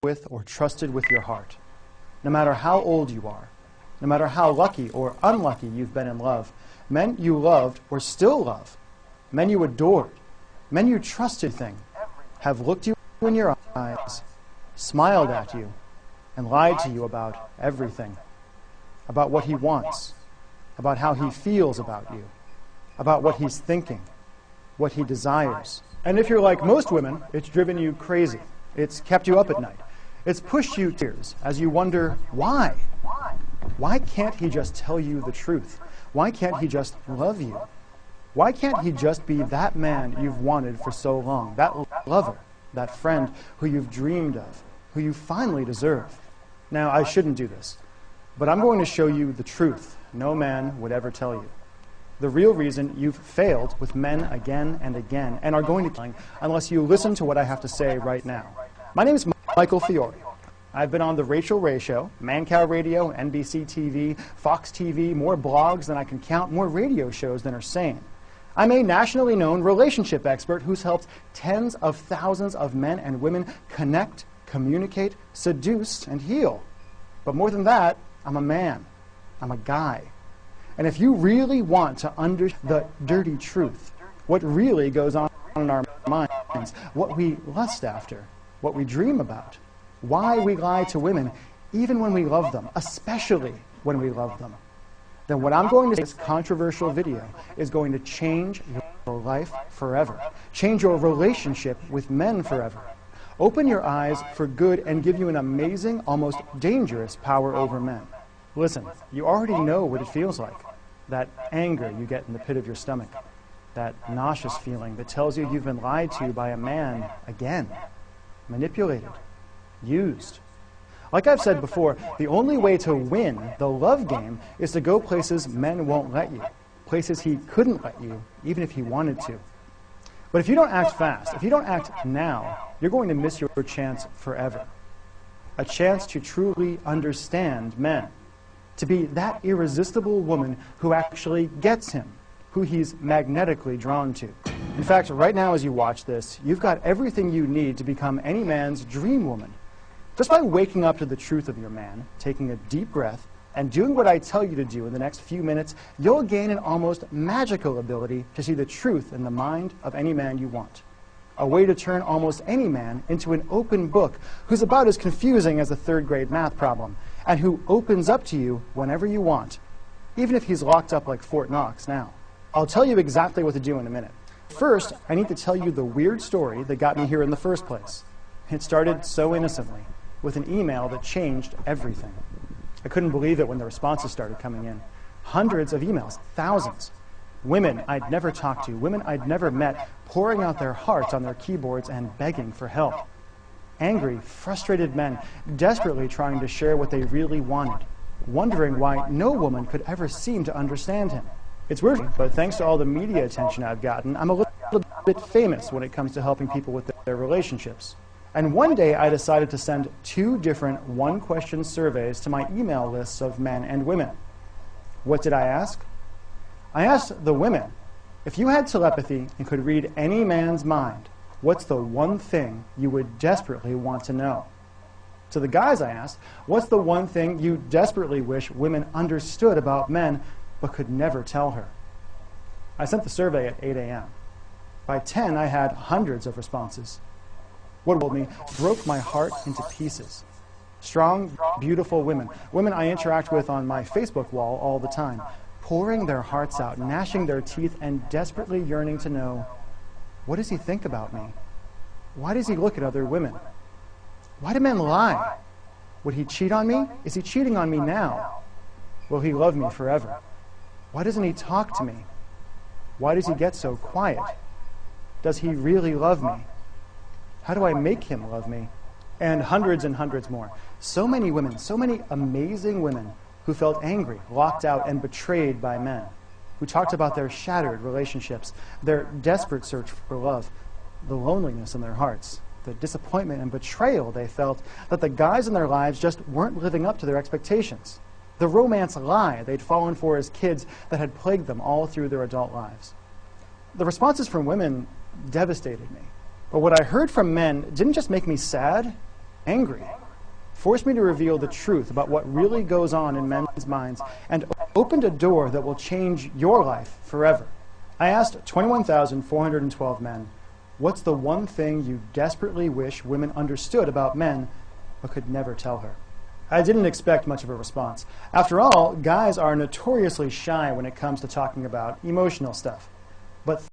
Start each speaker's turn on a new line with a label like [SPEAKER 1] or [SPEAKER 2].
[SPEAKER 1] with or trusted with your heart. No matter how old you are, no matter how lucky or unlucky you've been in love, men you loved or still love, men you adored, men you trusted have looked you in your eyes, smiled at you, and lied to you about everything. About what he wants, about how he feels about you, about what he's thinking, what he desires. And if you're like most women, it's driven you crazy. It's kept you up at night. It's pushed you to tears as you wonder, why? Why can't he just tell you the truth? Why can't he just love you? Why can't he just be that man you've wanted for so long, that lover, that friend who you've dreamed of, who you finally deserve? Now, I shouldn't do this, but I'm going to show you the truth no man would ever tell you. The real reason you've failed with men again and again and are going to unless you listen to what I have to say right now. My name is Michael Fiore. I've been on The Rachel Ray Show, Mancow Radio, NBC TV, Fox TV, more blogs than I can count, more radio shows than are sane. I'm a nationally known relationship expert who's helped tens of thousands of men and women connect, communicate, seduce, and heal. But more than that, I'm a man. I'm a guy. And if you really want to understand the dirty truth, what really goes on in our minds, what we lust after, what we dream about, why we lie to women, even when we love them, especially when we love them, then what I'm going to say in this controversial video is going to change your life forever, change your relationship with men forever, open your eyes for good, and give you an amazing, almost dangerous power over men. Listen, you already know what it feels like. That anger you get in the pit of your stomach. That nauseous feeling that tells you you've been lied to by a man again. Manipulated. Used. Like I've said before, the only way to win the love game is to go places men won't let you. Places he couldn't let you, even if he wanted to. But if you don't act fast, if you don't act now, you're going to miss your chance forever. A chance to truly understand men. To be that irresistible woman who actually gets him, who he's magnetically drawn to. In fact, right now as you watch this, you've got everything you need to become any man's dream woman. Just by waking up to the truth of your man, taking a deep breath, and doing what I tell you to do in the next few minutes, you'll gain an almost magical ability to see the truth in the mind of any man you want. A way to turn almost any man into an open book who's about as confusing as a third-grade math problem, and who opens up to you whenever you want, even if he's locked up like Fort Knox now. I'll tell you exactly what to do in a minute. First, I need to tell you the weird story that got me here in the first place. It started so innocently, with an email that changed everything. I couldn't believe it when the responses started coming in. Hundreds of emails, thousands. Women I'd never talked to, women I'd never met, pouring out their hearts on their keyboards and begging for help. Angry, frustrated men, desperately trying to share what they really wanted, wondering why no woman could ever seem to understand him. It's weird, but thanks to all the media attention I've gotten, I'm a little bit famous when it comes to helping people with their relationships. And one day I decided to send 2 different one-question surveys to my email lists of men and women. What did I ask? I asked the women, if you had telepathy and could read any man's mind, what's the one thing you would desperately want to know? To the guys I asked, what's the one thing you desperately wish women understood about men but could never tell her? I sent the survey at 8 a.m. By 10, I had hundreds of responses. What told me broke my heart into pieces. Strong, beautiful women, women I interact with on my Facebook wall all the time, pouring their hearts out, gnashing their teeth, and desperately yearning to know, what does he think about me? Why does he look at other women? Why do men lie? Would he cheat on me? Is he cheating on me now? Will he love me forever? Why doesn't he talk to me? Why does he get so quiet? Does he really love me? How do I make him love me? And hundreds more. So many women, so many amazing women who felt angry, locked out, and betrayed by men, who talked about their shattered relationships, their desperate search for love, the loneliness in their hearts, the disappointment and betrayal they felt that the guys in their lives just weren't living up to their expectations, the romance lie they'd fallen for as kids that had plagued them all through their adult lives. The responses from women devastated me. But what I heard from men didn't just make me sad, angry. Forced me to reveal the truth about what really goes on in men's minds, and opened a door that will change your life forever. I asked 21,412 men, what's the one thing you desperately wish women understood about men, but could never tell her? I didn't expect much of a response. After all, guys are notoriously shy when it comes to talking about emotional stuff. But